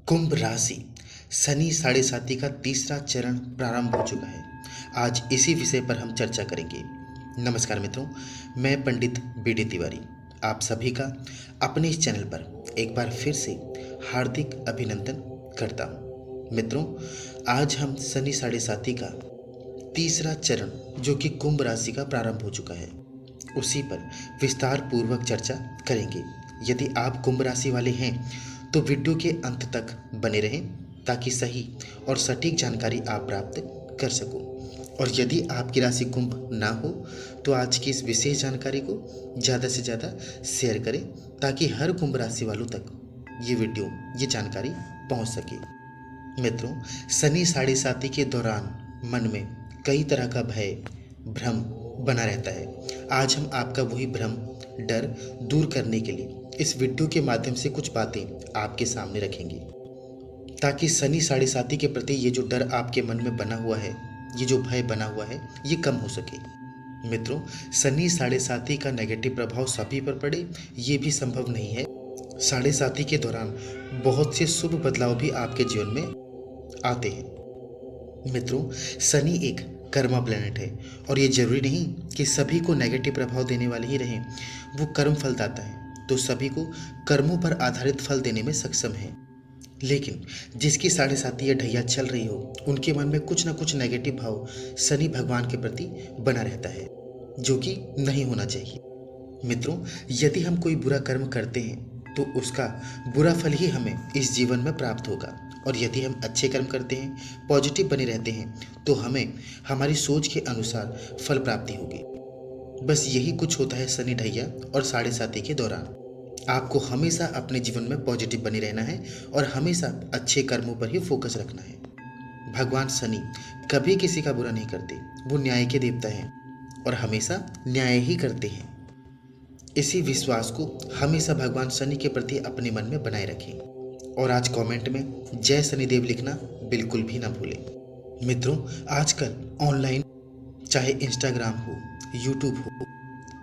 कुंभ राशि शनि साढ़े साथी का तीसरा चरण प्रारंभ हो चुका है। आज इसी विषय पर हम चर्चा करेंगे। नमस्कार मित्रों, मैं पंडित बी.डी. तिवारी आप सभी का अपने इस चैनल पर एक बार फिर से हार्दिक अभिनंदन करता हूँ। मित्रों, आज हम शनि साढ़े साथी का तीसरा चरण जो कि कुंभ राशि का प्रारंभ हो चुका है, उसी पर विस्तार पूर्वक चर्चा करेंगे। यदि आप कुंभ राशि वाले हैं तो वीडियो के अंत तक बने रहें ताकि सही और सटीक जानकारी आप प्राप्त कर सको। और यदि आपकी राशि कुंभ ना हो तो आज की इस विशेष जानकारी को ज़्यादा से ज़्यादा शेयर करें ताकि हर कुंभ राशि वालों तक ये जानकारी पहुंच सके। मित्रों, शनि साढ़े साथी के दौरान मन में कई तरह का भय भ्रम बना रहता है। आज हम आपका वही भ्रम डर दूर करने के लिए इस वीडियो के माध्यम से कुछ बातें आपके सामने रखेंगे ताकि शनि साढ़े साथी के प्रति ये जो डर आपके मन में बना हुआ है, ये जो भय बना हुआ है, ये कम हो सके। मित्रों, शनि साढ़े साथी का नेगेटिव प्रभाव सभी पर पड़े ये भी संभव नहीं है। साढ़े साथी के दौरान बहुत से शुभ बदलाव भी आपके जीवन में आते हैं। मित्रों, शनि एक कर्मा प्लेनेट है और ये जरूरी नहीं कि सभी को नेगेटिव प्रभाव देने वाले ही रहें। वो कर्म फलदाता है तो सभी को कर्मों पर आधारित फल देने में सक्षम है। लेकिन जिसकी साढ़े साथी या ढैया चल रही हो उनके मन में कुछ ना कुछ नेगेटिव भाव शनि भगवान के प्रति बना रहता है, जो कि नहीं होना चाहिए। मित्रों, यदि हम कोई बुरा कर्म करते हैं तो उसका बुरा फल ही हमें इस जीवन में प्राप्त होगा, और यदि हम अच्छे कर्म करते हैं, पॉजिटिव बने रहते हैं, तो हमें हमारी सोच के अनुसार फल प्राप्ति होगी। बस यही कुछ होता है शनि ढैया और साढ़े साथी के दौरान। आपको हमेशा अपने जीवन में पॉजिटिव बने रहना है और हमेशा अच्छे कर्मों पर ही फोकस रखना है। भगवान शनि कभी किसी का बुरा नहीं करते, वो न्याय के देवता हैं और हमेशा न्याय ही करते हैं। इसी विश्वास को हमेशा भगवान शनि के प्रति अपने मन में बनाए रखें और आज कमेंट में जय शनिदेव लिखना बिल्कुल भी ना भूलें। मित्रों, आजकल ऑनलाइन चाहे इंस्टाग्राम हो, यूट्यूब हो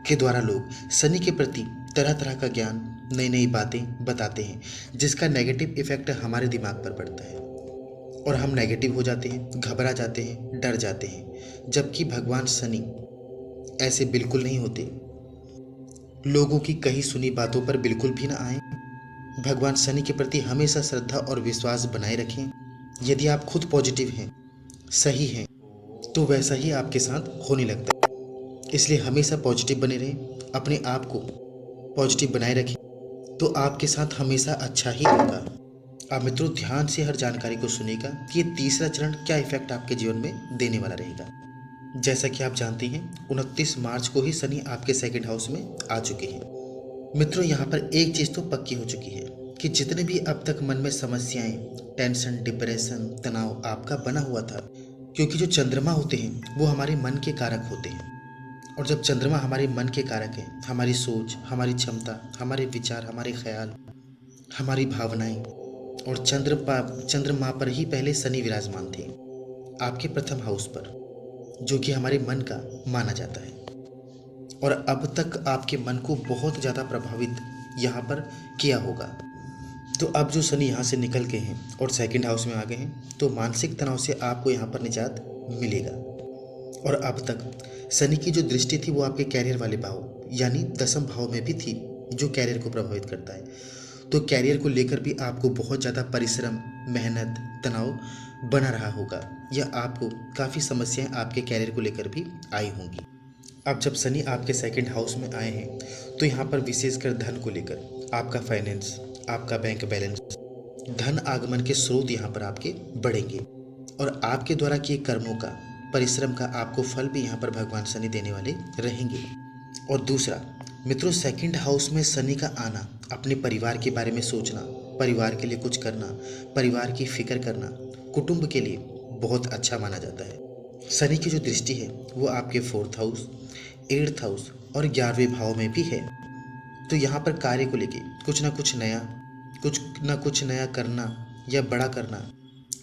के द्वारा लोग शनि के प्रति तरह तरह का ज्ञान, नई नई बातें बताते हैं जिसका नेगेटिव इफेक्ट हमारे दिमाग पर पड़ता है और हम नेगेटिव हो जाते हैं, घबरा जाते हैं, डर जाते हैं। जबकि भगवान शनि ऐसे बिल्कुल नहीं होते। लोगों की कही सुनी बातों पर बिल्कुल भी ना आए। भगवान शनि के प्रति हमेशा श्रद्धा और विश्वास बनाए रखें। यदि आप खुद पॉजिटिव हैं, सही हैं, तो वैसा ही आपके साथ होने लगता है। इसलिए हमेशा पॉजिटिव बने रहें, अपने आप को पॉजिटिव बनाए रखें, तो आपके साथ हमेशा अच्छा ही होगा। आप मित्रों ध्यान से हर जानकारी को सुनिएगा कि ये तीसरा चरण क्या इफेक्ट आपके जीवन में देने वाला रहेगा। जैसा कि आप जानते हैं, 29 मार्च को ही शनि आपके सेकंड हाउस में आ चुके हैं। मित्रों, यहाँ पर एक चीज़ तो पक्की हो चुकी है कि जितने भी अब तक मन में समस्याएं, टेंशन, डिप्रेशन, तनाव आपका बना हुआ था, क्योंकि जो चंद्रमा होते हैं वो हमारे मन के कारक होते हैं, और जब चंद्रमा हमारे मन के कारक है, हमारी सोच, हमारी क्षमता, हमारे विचार, हमारे ख्याल, हमारी भावनाएं, और चंद्रमा पर ही पहले शनि विराजमान थे आपके प्रथम हाउस पर, जो कि हमारे मन का माना जाता है, और अब तक आपके मन को बहुत ज़्यादा प्रभावित यहाँ पर किया होगा। तो अब जो शनि यहाँ से निकल गए हैं और सेकंड हाउस में आ गए हैं, तो मानसिक तनाव से आपको यहाँ पर निजात मिलेगा। और अब तक शनि की जो दृष्टि थी वो आपके कैरियर वाले भाव यानी दसम भाव में भी थी, जो कैरियर को प्रभावित करता है। तो कैरियर को लेकर भी आपको बहुत ज़्यादा परिश्रम, मेहनत, तनाव बना रहा होगा, या आपको काफ़ी समस्याएं आपके कैरियर को लेकर भी आई होंगी। अब जब शनि आपके सेकंड हाउस में आए हैं तो यहाँ पर विशेषकर धन को लेकर आपका फाइनेंस, आपका बैंक बैलेंस, धन आगमन के स्रोत यहाँ पर आपके बढ़ेंगे, और आपके द्वारा किए कर्मों का, परिश्रम का आपको फल भी यहाँ पर भगवान शनि देने वाले रहेंगे। और दूसरा मित्रों, सेकंड हाउस में शनि का आना, अपने परिवार के बारे में सोचना, परिवार के लिए कुछ करना, परिवार की फिक्र करना, कुटुंब के लिए बहुत अच्छा माना जाता है। शनि की जो दृष्टि है वो आपके 4th हाउस, 8th हाउस और 11वें भाव में भी है। तो यहाँ पर कार्य को लेके कुछ ना कुछ नया करना या बड़ा करना,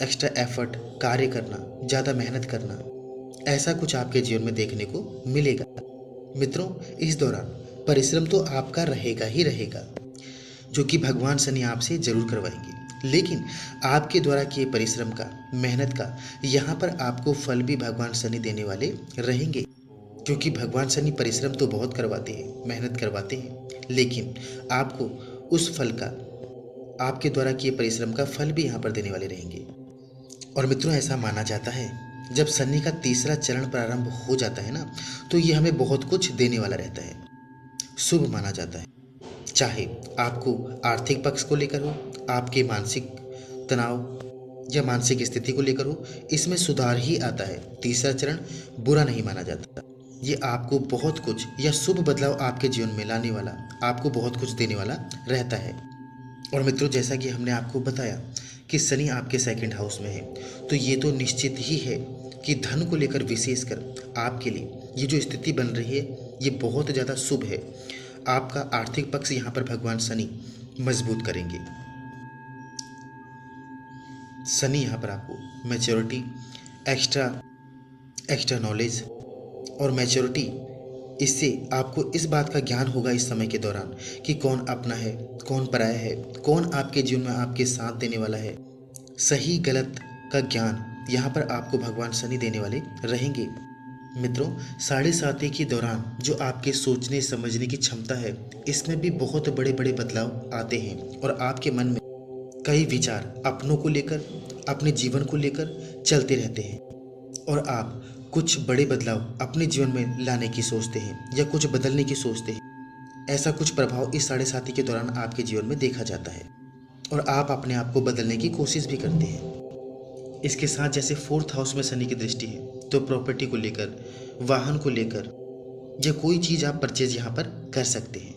एक्स्ट्रा एफर्ट, कार्य करना, ज़्यादा मेहनत करना, ऐसा कुछ आपके जीवन में देखने को मिलेगा। मित्रों, इस दौरान परिश्रम तो आपका रहेगा ही रहेगा, जो कि भगवान शनि आपसे जरूर करवाएंगे। लेकिन आपके द्वारा किए परिश्रम का, मेहनत का यहाँ पर आपको फल भी भगवान शनि देने वाले रहेंगे। क्योंकि भगवान शनि परिश्रम तो बहुत करवाते हैं, मेहनत करवाते हैं, लेकिन आपको उस फल का, आपके द्वारा किए परिश्रम का फल भी यहाँ पर देने वाले रहेंगे। और मित्रों, ऐसा माना जाता है जब शनि का तीसरा चरण प्रारंभ हो जाता है ना, तो ये हमें बहुत कुछ देने वाला रहता है, शुभ माना जाता है। चाहे आपको आर्थिक पक्ष को लेकर हो, आपके मानसिक तनाव या मानसिक स्थिति को लेकर हो, इसमें सुधार ही आता है। तीसरा चरण बुरा नहीं माना जाता। ये आपको बहुत कुछ या शुभ बदलाव आपके जीवन में लाने वाला, आपको बहुत कुछ देने वाला रहता है। और मित्रों, जैसा कि हमने आपको बताया कि शनि आपके सेकंड हाउस में है, तो ये तो निश्चित ही है कि धन को लेकर विशेषकर आपके लिए ये जो स्थिति बन रही है ये बहुत ज़्यादा शुभ है। आपका आर्थिक पक्ष यहाँ पर भगवान शनि मजबूत करेंगे। शनि यहाँ पर आपको मैच्योरिटी, एक्स्ट्रा नॉलेज और मैच्योरिटी, इससे आपको इस बात का ज्ञान होगा इस समय के दौरान कि कौन अपना है, कौन पराया है, कौन आपके जीवन में आपके साथ देने वाला है। सही गलत का ज्ञान यहाँ पर आपको भगवान शनि देने वाले रहेंगे। मित्रों, 7.5 के दौरान जो आपके सोचने समझने की क्षमता है, इसमें भी बहुत बड़े बड़े बदलाव आते हैं और आपके मन में कई विचार अपनों को लेकर, अपने जीवन को लेकर चलते रहते हैं और आप कुछ बड़े बदलाव अपने जीवन में लाने की सोचते हैं या कुछ बदलने की सोचते हैं। ऐसा कुछ प्रभाव इस 7.5 के दौरान आपके जीवन में देखा जाता है और आप अपने आप को बदलने की कोशिश भी करते हैं। इसके साथ जैसे 4th हाउस में शनि की दृष्टि है, तो प्रॉपर्टी को लेकर, वाहन को लेकर या कोई चीज़ आप परचेज यहाँ पर कर सकते हैं।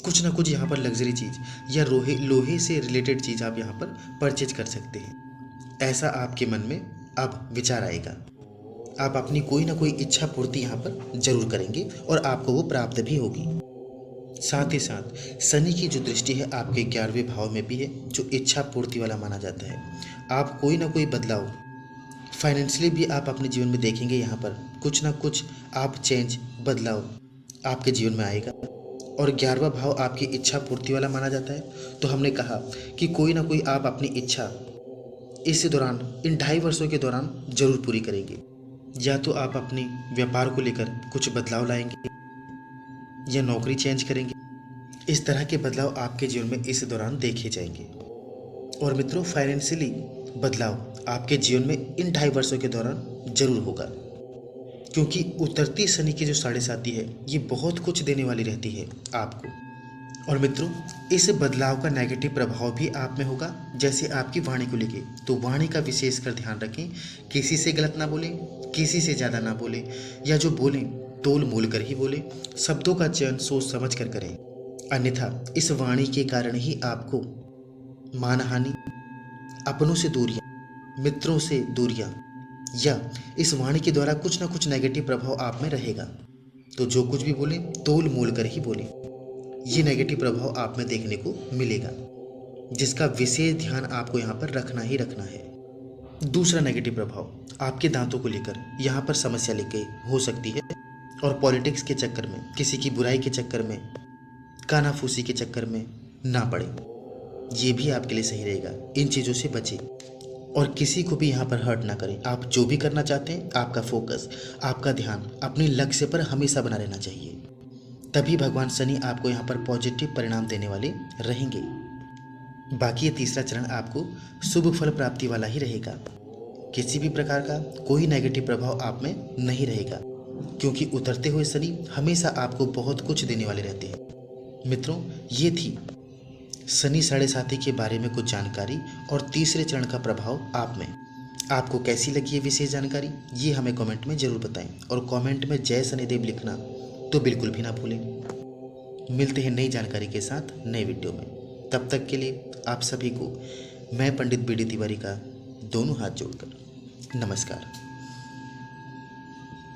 कुछ ना कुछ यहाँ पर लग्जरी चीज़ या लोहे से रिलेटेड चीज़ आप यहाँ पर परचेज कर सकते हैं। ऐसा आपके मन में अब विचार आएगा। आप अपनी कोई ना कोई इच्छा पूर्ति यहाँ पर जरूर करेंगे और आपको वो प्राप्त भी होगी। साथ ही साथ शनि की जो दृष्टि है आपके 11वें भाव में भी है, जो इच्छा पूर्ति वाला माना जाता है। आप कोई ना कोई बदलाव फाइनेंशियली भी आप अपने जीवन में देखेंगे। यहाँ पर कुछ ना कुछ आप चेंज, बदलाव आपके जीवन में आएगा। और 11वां भाव आपकी इच्छा पूर्ति वाला माना जाता है। तो हमने कहा कि कोई ना कोई आप अपनी इच्छा इस दौरान, इन 2.5 वर्षों के दौरान जरूर पूरी करेंगे। या तो आप अपने व्यापार को लेकर कुछ बदलाव लाएंगे या नौकरी चेंज करेंगे। इस तरह के बदलाव आपके जीवन में इस दौरान देखे जाएंगे। और मित्रों, फाइनेंशियली बदलाव आपके जीवन में इन 2.5 वर्षों के दौरान जरूर होगा, क्योंकि उतरती शनि की जो 7.5 है ये बहुत कुछ देने वाली रहती है आपको। और मित्रों, इस बदलाव का नेगेटिव प्रभाव भी आप में होगा। जैसे आपकी वाणी को लेके, तो वाणी का विशेष कर ध्यान रखें, किसी से गलत ना बोलें, किसी से ज़्यादा ना बोलें, या जो बोलें तोल मोल कर ही बोलें। शब्दों का चयन सोच समझ कर करें, अन्यथा इस वाणी के कारण ही आपको मानहानि, अपनों से दूरियां, मित्रों से दूरियां, या इस वाणी के द्वारा कुछ ना कुछ नेगेटिव प्रभाव आप में रहेगा। तो जो कुछ भी बोलें तोल मोल कर ही बोलें। ये नेगेटिव प्रभाव आप में देखने को मिलेगा, जिसका विशेष ध्यान आपको यहाँ पर रखना ही रखना है। दूसरा नेगेटिव प्रभाव आपके दांतों को लेकर यहाँ पर समस्या लेके हो सकती है। और पॉलिटिक्स के चक्कर में, किसी की बुराई के चक्कर में, कानाफूसी के चक्कर में ना पड़े, ये भी आपके लिए सही रहेगा। इन चीज़ों से बचें और किसी को भी यहाँ पर हर्ट ना करें। आप जो भी करना चाहते हैं, आपका फोकस, आपका ध्यान अपने लक्ष्य पर हमेशा बना रहना चाहिए। तभी भगवान शनि आपको यहाँ पर पॉजिटिव परिणाम देने वाले रहेंगे। बाकी ये तीसरा चरण आपको शुभ फल प्राप्ति वाला ही रहेगा। किसी भी प्रकार का कोई नेगेटिव प्रभाव आप में नहीं रहेगा, क्योंकि उतरते हुए शनि हमेशा आपको बहुत कुछ देने वाले रहते हैं। मित्रों, ये थी शनि 7.5 के बारे में कुछ जानकारी और तीसरे चरण का प्रभाव आप में। आपको कैसी लगी ये विशेष जानकारी, ये हमें कमेंट में ज़रूर बताएं। और कमेंट में जय शनिदेव लिखना तो बिल्कुल भी ना भूलें। मिलते हैं नई जानकारी के साथ नए वीडियो में। तब तक के लिए आप सभी को मैं पंडित BD तिवारी का दोनों हाथ जोड़कर नमस्कार।